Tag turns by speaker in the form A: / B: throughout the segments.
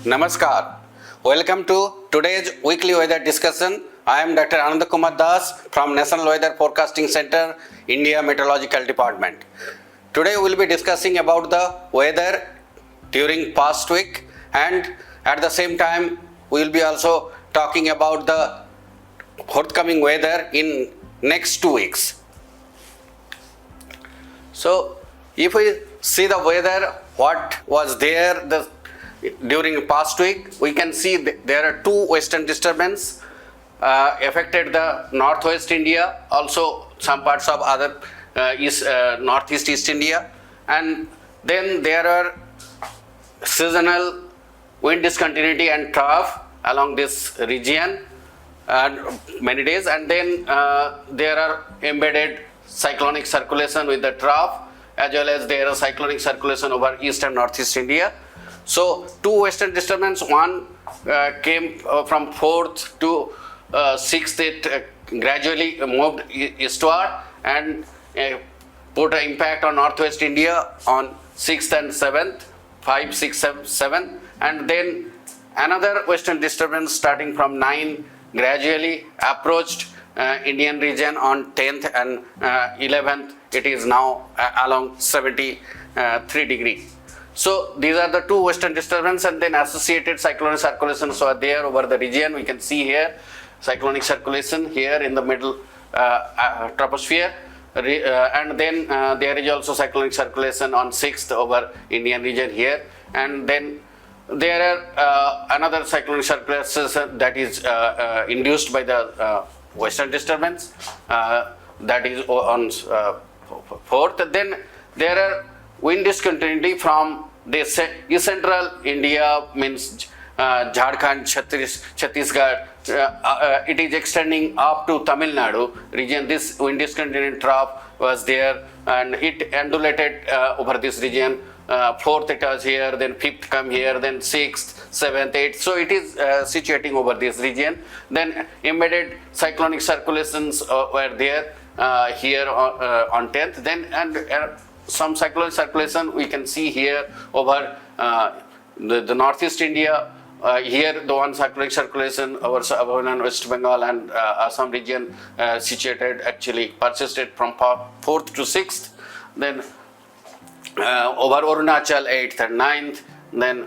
A: Namaskar. Welcome to today's weekly weather discussion. I am Dr. Anand Kumar Das from National Weather Forecasting Center, India Meteorological Department. Today we will be discussing about the weather during past week, and at the same time we will be also talking about the forthcoming weather in next 2 weeks. So if we see the weather, what was there during past week, we can see there are two western disturbance affected the northwest India, also some parts of other northeast East India, and then there are seasonal wind discontinuity and trough along this region many days, and then there are embedded cyclonic circulation with the trough, as well as there are cyclonic circulation over east and northeast India. So two western disturbance, one came from 4th to 6th, it gradually moved eastward and put an impact on northwest India on 6th and 7th, 5, 6, 7, and then another western disturbance starting from 9 gradually approached Indian region on 10th and 11th. It is now along 73 degrees. So these are the two western disturbance, and then associated cyclonic circulations are there over the region. We can see here cyclonic circulation here in the middle troposphere, and then there is also cyclonic circulation on 6th over Indian region here, and then there are another cyclonic circulation that is induced by the western disturbance, that is on 4th. Then there are wind discontinuity from the east central India, means Jharkhand, Chhattisgarh. It is extending up to Tamil Nadu region. This wind discontinuity trough was there, and it undulated over this region. 4th it was here, then 5th come here, then 6th, 7th, 8th. So it is situating over this region. Then embedded cyclonic circulations were there here on 10th. Then some cyclonic circulation we can see here over the northeast India. Here the one cyclonic circulation over Southern West Bengal and Assam region situated, actually persisted from 4th to 6th. Then over Arunachal 8th and 9th. Then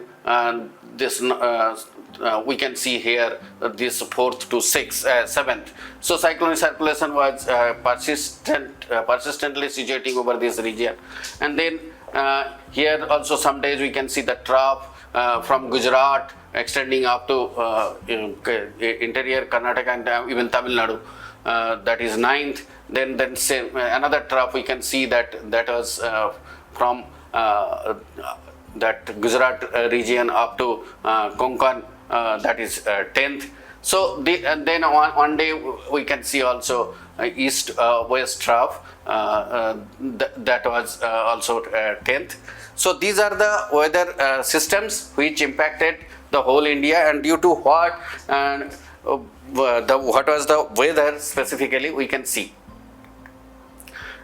A: this we can see here this 4th to 6th, 7th. So cyclonic circulation was persistently situating over this region. And then here also some days we can see the trough from Gujarat extending up to interior Karnataka and even Tamil Nadu, that is 9th. Then another trough we can see that was from that Gujarat region up to Konkan, that is 10th. So and then one day we can see also east west trough, that was also 10th. So these are the weather systems which impacted the whole India, and due to what and what was the weather specifically we can see.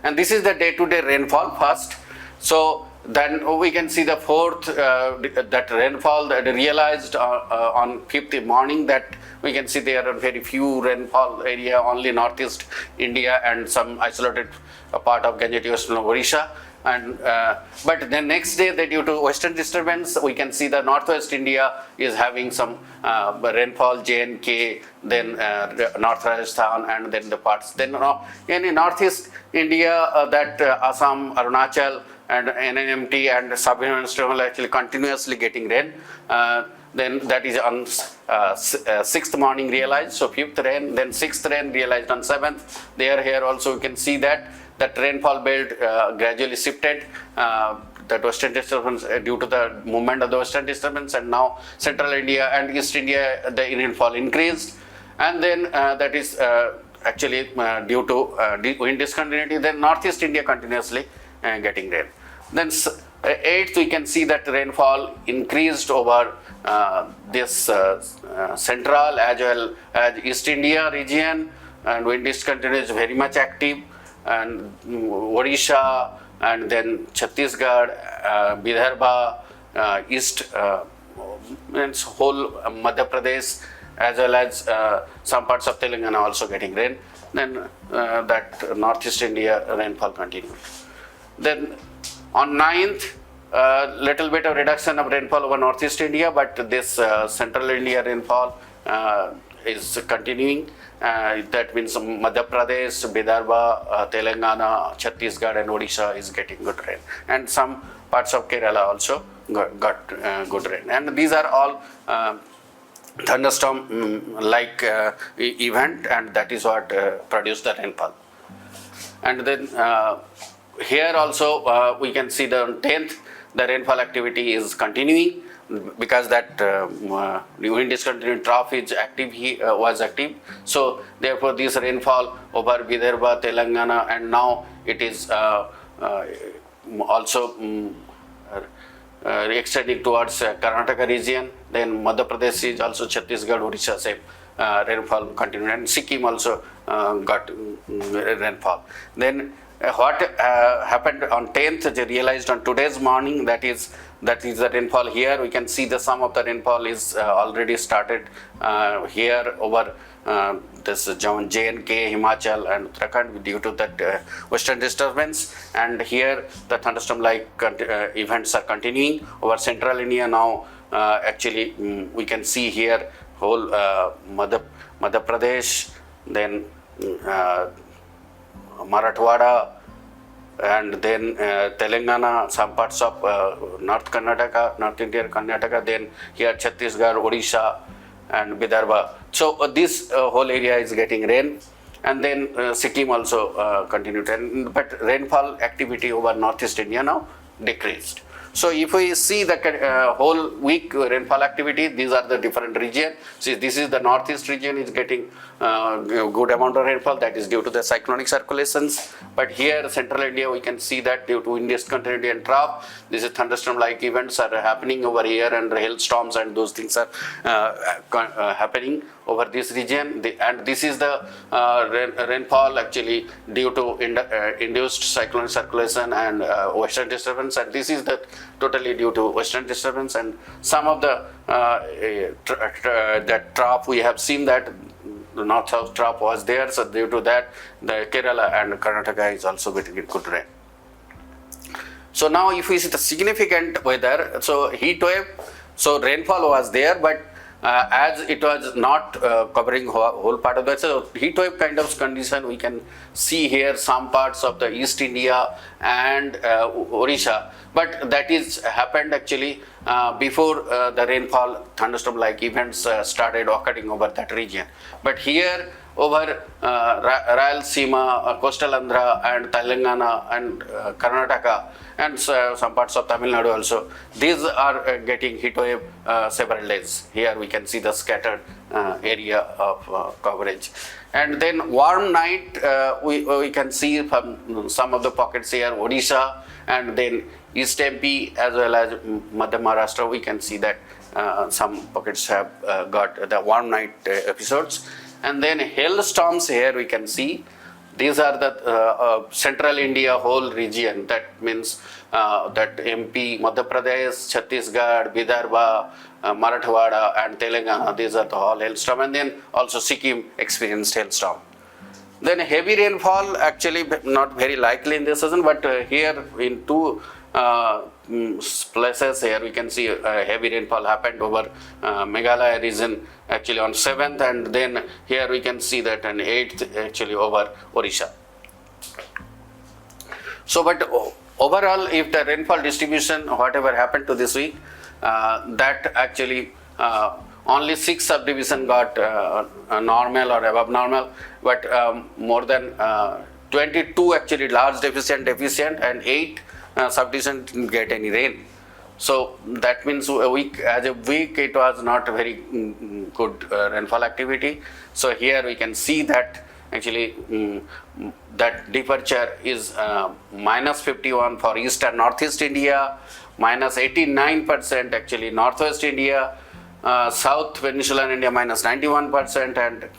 A: And this is the day-to-day rainfall first. So then we can see the 4th that rainfall that realized on 5th morning, that we can see there are very few rainfall area, only northeast India and some isolated part of Ganges Odisha. And but the next day, due to western disturbance, we can see the northwest India is having some rainfall, J&K, then North Rajasthan, and then the parts. Then in northeast India, that Assam, Arunachal, and NNMT and Sub-Saharan will actually continuously getting rain. Then that is on 6th morning realized, so 5th rain, then 6th rain realized on 7th. Here also we can see that rainfall belt gradually shifted, that western disturbance due to the movement of the western disturbance, and now central India and east India the rainfall increased, and then that is actually due to wind discontinuity. Then northeast India continuously getting rain. Then 8th we can see that rainfall increased over this central as well as east India region, and wind discontinuity is very much active, and Odisha, and then Chhattisgarh, Vidarbha, east means whole Madhya Pradesh as well as some parts of Telangana also getting rain. Then that northeast India rainfall continued. Then on 9th, little bit of reduction of rainfall over northeast India, but this central India rainfall is continuing. That means Madhya Pradesh, Vidarbha, Telangana, Chhattisgarh and Odisha is getting good rain, and some parts of Kerala also got good rain. And these are all thunderstorm like event, and that is what produced the rainfall. And then here also we can see the 10th, the rainfall activity is continuing, because that wind discontinued trough is active, was active. So therefore this rainfall over Vidarbha, Telangana, and now it is also extending towards Karnataka region. Then Madhya Pradesh is also Chhattisgarh, Odisha, same rainfall continued, and Sikkim also got rainfall. Then what happened on 10th, they realized on today's morning, that is the rainfall here. We can see the sum of the rainfall is already started here over this J&K, Himachal and Uttarakhand due to that western disturbance. And here the thunderstorm like events are continuing over central India now. Actually we can see here whole Madhya Pradesh, then Marathwada, and then Telangana, some parts of North Karnataka, North India, Karnataka, then here Chhattisgarh, Odisha and Vidarbha. So this whole area is getting rain, and then Sikkim also continued, but rainfall activity over northeast India now decreased. So if we see the whole week rainfall activity, these are the different regions. See, this is the northeast region is getting good amount of rainfall, that is due to the cyclonic circulations. But here central India, we can see that due to wind discontinuity and trough, this is thunderstorm like events are happening over here, and hailstorms and those things are happening over this region. And this is the rainfall actually due to induced cyclonic circulation and western disturbance, and this is the totally due to western disturbance. And some of the that trough, we have seen that the north-south trough was there, so due to that the Kerala and Karnataka is also getting good rain. So now if we see the significant weather, so heat wave, so rainfall was there, but as it was not covering whole part of that, so heat wave kind of condition we can see here some parts of the East India and Odisha, but that is happened actually before the rainfall thunderstorm like events started occurring over that region. But here over Rayalaseema, coastal Andhra and Telangana and Karnataka and some parts of Tamil Nadu also, these are getting heat wave several days. Here we can see the scattered area of coverage. And then warm night, we can see from some of the pockets here, Odisha and then East MP as well as Madhya Maharashtra, we can see that some pockets have got the warm night episodes. And then hailstorms here we can see. These are the central India whole region, that means that MP, Madhya Pradesh, Chhattisgarh, Vidarbha, Marathwada and Telangana, these are the whole hailstorm, and then also Sikkim experienced hailstorm. Then heavy rainfall actually not very likely in this season, but here in two places here we can see heavy rainfall happened over Meghalaya region actually on 7th, and then here we can see that on 8th actually over Odisha. So but overall, if the rainfall distribution whatever happened to this week, that actually only 6 subdivision got normal or above normal, but more than 22 actually large deficient and 8 subdivision didn't get any rain. So that means as a week it was not a very good rainfall activity. So here we can see that actually that departure is minus 51 for east and northeast India, minus 89% actually northwest India, South Peninsular India minus 91%,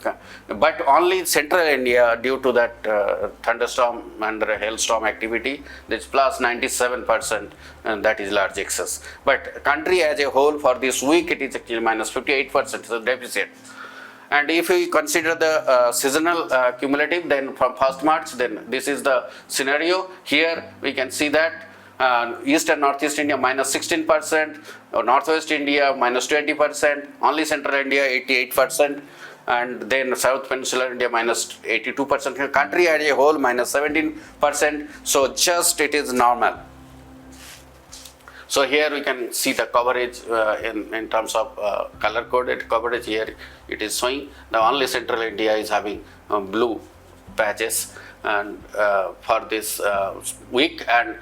A: but only central India due to that thunderstorm and hailstorm activity, this plus 97%, and that is large excess. But country as a whole for this week it is actually minus 58%, so deficit. And if we consider the seasonal cumulative, then from 1st March, then this is the scenario. Here we can see that East and Northeast India minus 16%, Northwest India minus 20%, only Central India 88%, and then South Peninsular India minus 82%, country as a whole minus 17%, so just it is normal. So here we can see the coverage in terms of color coded coverage. Here it is showing the only Central India is having blue patches, and for this week, and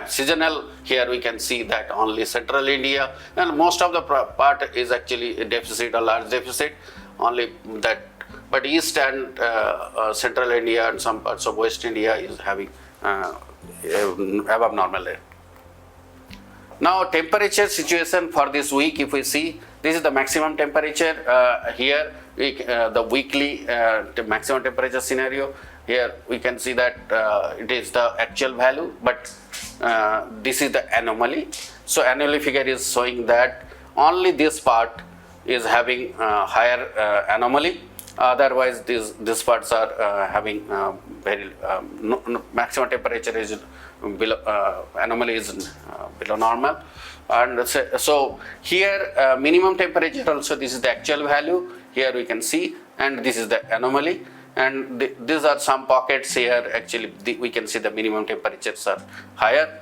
A: seasonal, here we can see that only Central India, and most of the part is actually a deficit, a large deficit, only that, but East and Central India and some parts of West India is having above normal rate. Now temperature situation for this week, if we see, this is the maximum temperature. Here the weekly maximum temperature scenario. Here we can see that it is the actual value, but this is the anomaly. So anomaly figure is showing that only this part is having higher anomaly. Otherwise, these parts are having very maximum temperature is below, anomaly is below normal, and so here minimum temperature also, this is the actual value. Here we can see, and this is the anomaly, and these are some pockets here. Actually, we can see the minimum temperatures are higher,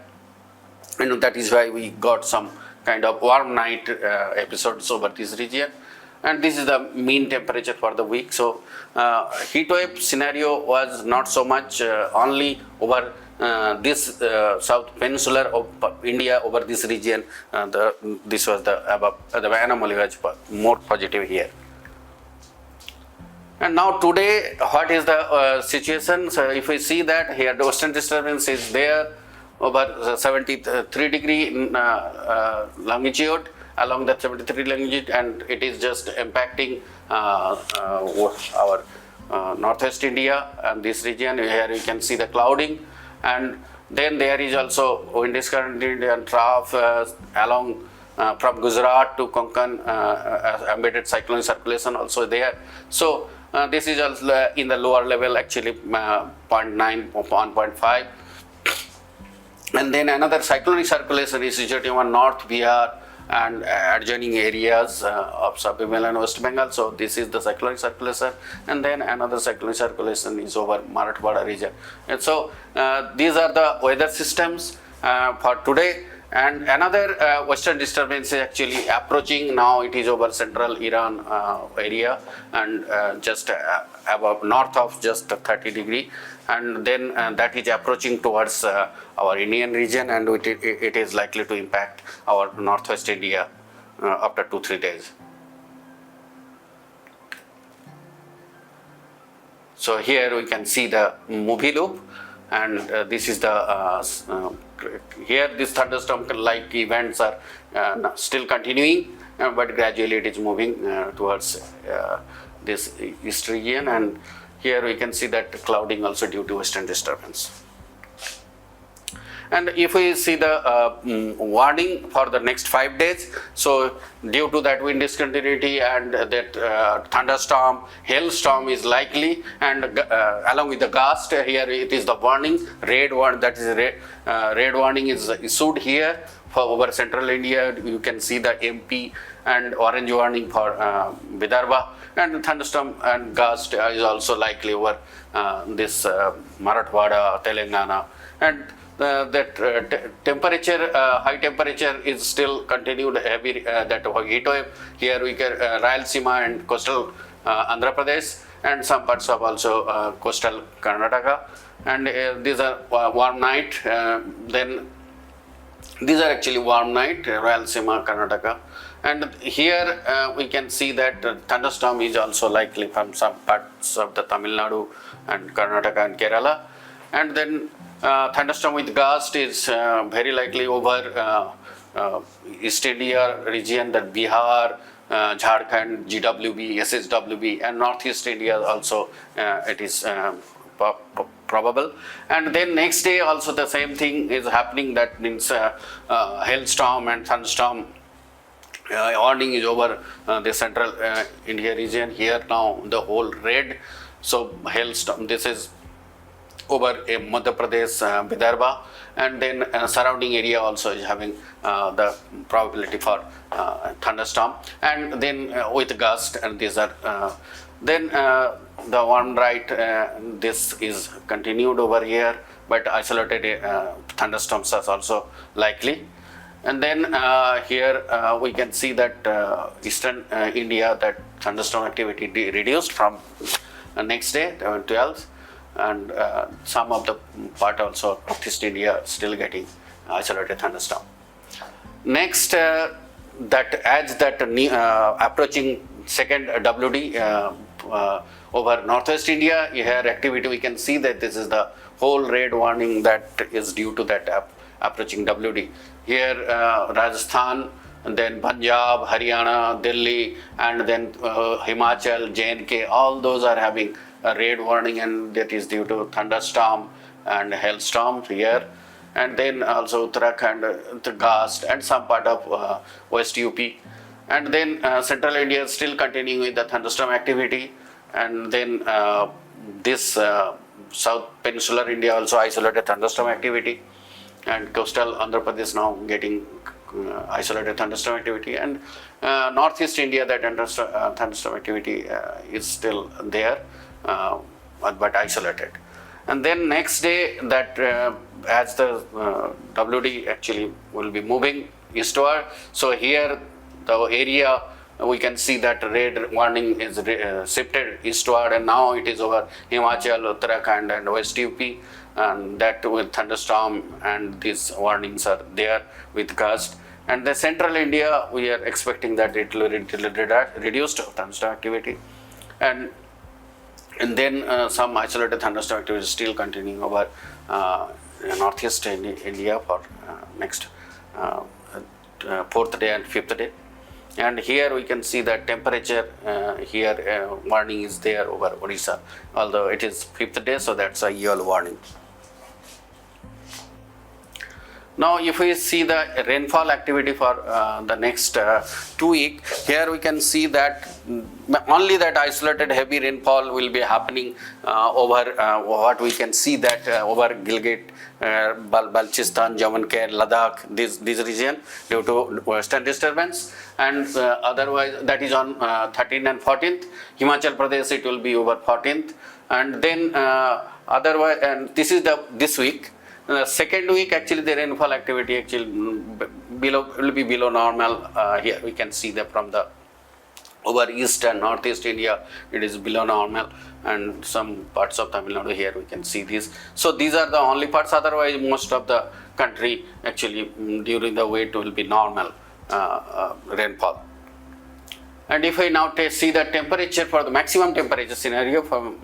A: and that is why we got some kind of warm night episodes over this region. And this is the mean temperature for the week. So heat wave scenario was not so much only over this South Peninsular of India, over this region. This was the above, the anomaly was more positive here. And now today, what is the situation? So if we see that here, the western disturbance is there over 73 degree longitude, along the 73 longitude, and it is just impacting our northwest India and this region. Here you can see the clouding, and then there is also wind current and trough along from Gujarat to Konkan, embedded cyclone circulation also there. So this is also in the lower level, actually 0.9 or 1.5, and then another cyclonic circulation is situated on North Bihar and adjoining areas of Sub Bengal and West Bengal. So this is the cyclonic circulation, and then another cyclonic circulation is over Marathwada region. And so these are the weather systems for today. And another western disturbance is actually approaching. Now it is over central Iran area, and just above north of just 30 degree, and then that is approaching towards our Indian region, and it is likely to impact our northwest India after 2-3 days. So here we can see the movie loop, and this is the here this thunderstorm like events are still continuing, but gradually it is moving towards this east region, and here we can see that clouding also due to western disturbance. And if we see the warning for the next 5 days, so due to that wind discontinuity and that thunderstorm, hailstorm is likely, and along with the gust, here it is the warning, red warning, that is red warning is issued here for over central India. You can see the MP, and orange warning for Vidarbha, and thunderstorm and gust is also likely over this Marathwada, Telangana, and that temperature, high temperature is still continued heavy, that heat wave. Here we can Rayalaseema and coastal Andhra Pradesh, and some parts of also coastal Karnataka, and these are warm night. Then these are actually warm night, Rayalaseema, Karnataka, and here we can see that thunderstorm is also likely from some parts of the Tamil Nadu and Karnataka and Kerala, and then thunderstorm with gust is very likely over East India region, that Bihar, Jharkhand, GWB, SSWB, and Northeast India also it is probable. And then next day also the same thing is happening, that means hailstorm and thunderstorm warning is over the central India region. Here now the whole red, so hailstorm, this is over Madhya Pradesh, Vidarbha, and then surrounding area also is having the probability for thunderstorm, and then with gust, and these are then the one right, this is continued over here, but isolated thunderstorms are also likely. And then here we can see that eastern India, that thunderstorm activity reduced from next day 12th, and some of the part also Northeast India still getting isolated thunderstorm. Next, that as that approaching second WD over Northwest India, here activity we can see that this is the whole red warning that is due to that approaching WD. Here Rajasthan, and then Punjab, Haryana, Delhi, and then Himachal, J&K, all those are having a red warning, and that is due to thunderstorm and hailstorm here. And then also Uttarakhand, the gust, and some part of West UP. And then central India is still continuing with the thunderstorm activity. And then this South Peninsular India also isolated thunderstorm activity. And coastal Andhra Pradesh now getting isolated thunderstorm activity. And Northeast India, that thunderstorm activity is still there, but isolated. And then next day, that as the WD actually will be moving eastward, so here the area we can see that red warning is shifted eastward, and now it is over Himachal, Uttarakhand, and West UP, and that with thunderstorm, and these warnings are there with gust. And the central India, we are expecting that it will reduce thunderstorm activity, and then some isolated thunderstorm activity is still continuing over Northeast India for next 4th day and 5th day. And here we can see that temperature here warning is there over Odisha, although it is 5th day, so that's a yellow warning. Now if we see the rainfall activity for the next 2 weeks, here we can see that only that isolated heavy rainfall will be happening over what we can see that over Gilgit, Balchistan, Jammu and Kashmir, Ladakh, this region due to western disturbance, and otherwise that is on 13th and 14th. Himachal Pradesh it will be over 14th, and then otherwise, and this is this week. Second week actually the rainfall activity actually will be below normal. Here we can see that from the over east and northeast India it is below normal, and some parts of Tamil Nadu here we can see this. So these are the only parts, otherwise most of the country actually during the week will be normal rainfall. And if I now see the temperature for the maximum temperature scenario from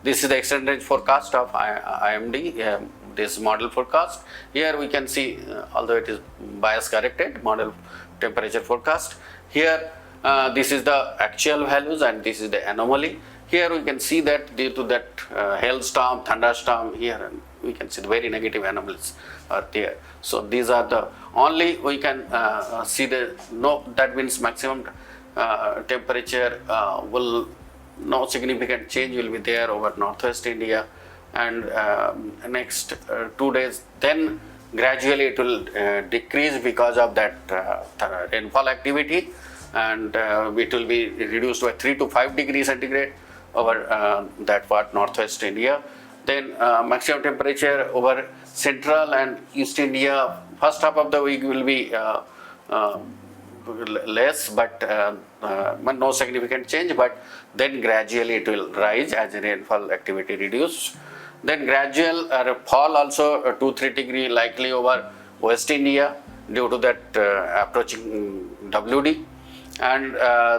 A: this is the extended range forecast of IMD, this model forecast. Here we can see, although it is bias corrected, model temperature forecast. Here this is the actual values and this is the anomaly. Here we can see that due to that hailstorm, thunderstorm here, and we can see the very negative anomalies are there. So these are the only we can see the that means maximum temperature will no significant change will be there over northwest India, and next 2 days then gradually it will decrease because of that rainfall activity, and it will be reduced by 3 to 5 degrees centigrade over that part northwest India. Then maximum temperature over central and east India first half of the week will be less, but no significant change, but then gradually it will rise as the rainfall activity reduces. Then gradual fall also 2-3 degree likely over West India due to that approaching WD, and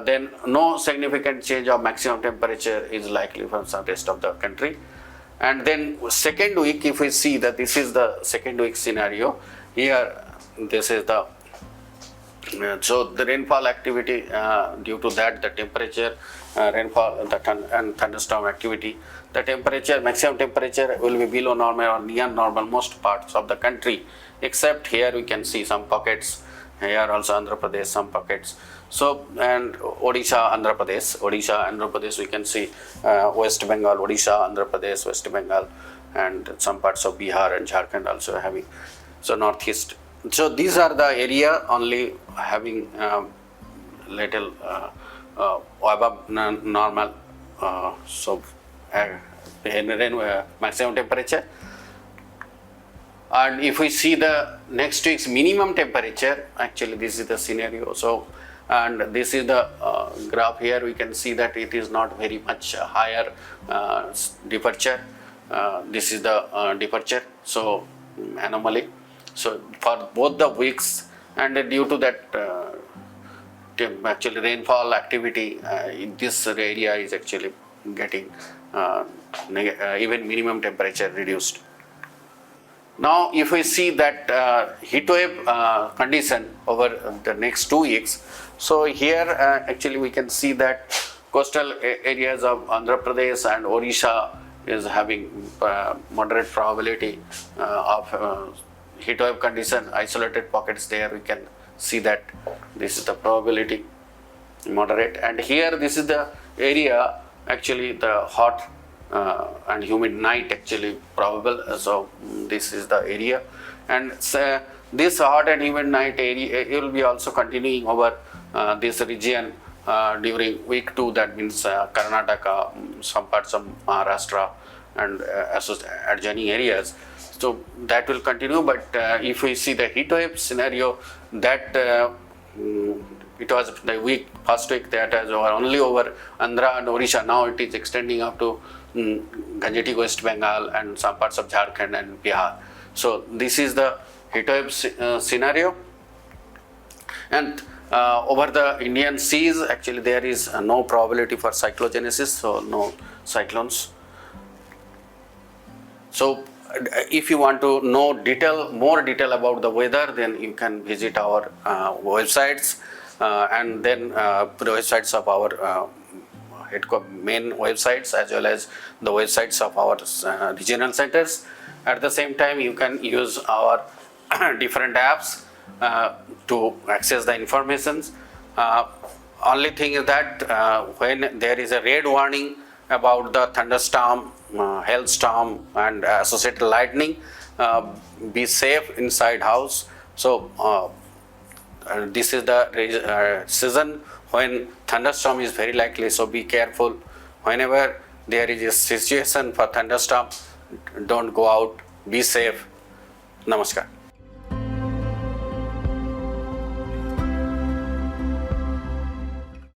A: then no significant change of maximum temperature is likely from some rest of the country. And then second week, if we see that this is the second week scenario, here this is the So the rainfall activity, due to that, the temperature, rainfall, and thunderstorm activity, the temperature, maximum temperature will be below normal or near normal most parts of the country, except here we can see some pockets. Here also Andhra Pradesh, some pockets. So, and Odisha, Andhra Pradesh, we can see West Bengal, Odisha, Andhra Pradesh, West Bengal, and some parts of Bihar and Jharkhand also having. So northeast. So these are the area only having little above normal maximum temperature. And if we see the next week's minimum temperature, actually this is the scenario. So, and this is the graph here, we can see that it is not very much higher departure. This is the departure, so anomaly. So for both the weeks, and due to that actually rainfall activity, in this area is actually getting even minimum temperature reduced. Now, if we see that heat wave condition over the next 2 weeks, so here actually we can see that coastal areas of Andhra Pradesh and Odisha is having moderate probability of heat wave condition, isolated pockets there we can see that this is the probability moderate, and here this is the area actually the hot and humid night actually probable. So this is the area, and this hot and humid night area it will be also continuing over this region during week 2, that means Karnataka, some parts of Maharashtra and adjoining areas. So that will continue, but if we see the heat wave scenario, that it was the first week that was only over Andhra and Odisha. Now it is extending up to Gangetic West Bengal and some parts of Jharkhand and Bihar. So this is the heat wave scenario. And over the Indian seas, actually there is no probability for cyclogenesis, so no cyclones. So if you want to know more detail about the weather, then you can visit our websites and then the websites of our main websites as well as the websites of our regional centers. At the same time, you can use our different apps to access the informations. Only thing is that when there is a red warning about the thunderstorm, hailstorm and associated lightning, be safe inside house. So this is the season when thunderstorm is very likely, so be careful. Whenever there is a situation for thunderstorm, don't go out, be safe. Namaskar.